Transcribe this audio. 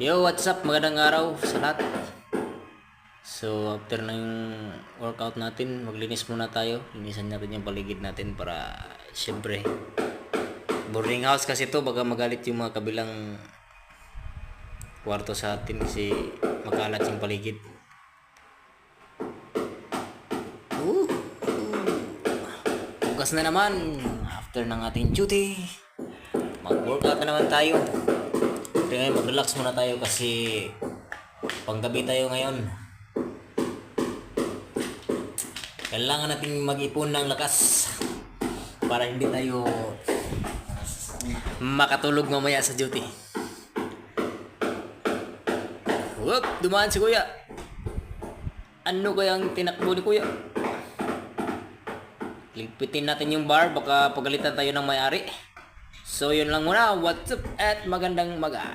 Yo, what's up? Magandang araw sa lahat. So, after ng workout natin, maglinis muna tayo. Linisan natin yung paligid natin para, syempre, boarding house kasi to. Baka magalit yung mga kabilang kwarto sa atin kasi makalat yung paligid. Bukas na naman. After ng ating duty, mag-workout na naman tayo. Kaya mag-relax muna tayo kasi panggabi tayo ngayon. Kailangan nating mag-ipon ng lakas para hindi tayo makatulog mamaya sa duty. Whoop! Dumaan si kuya. Ano kayang tinakbo ni kuya? Ligpitin natin yung bar, baka pagalitan tayo ng may-ari. So yun lang muna. What's up at magandang maga.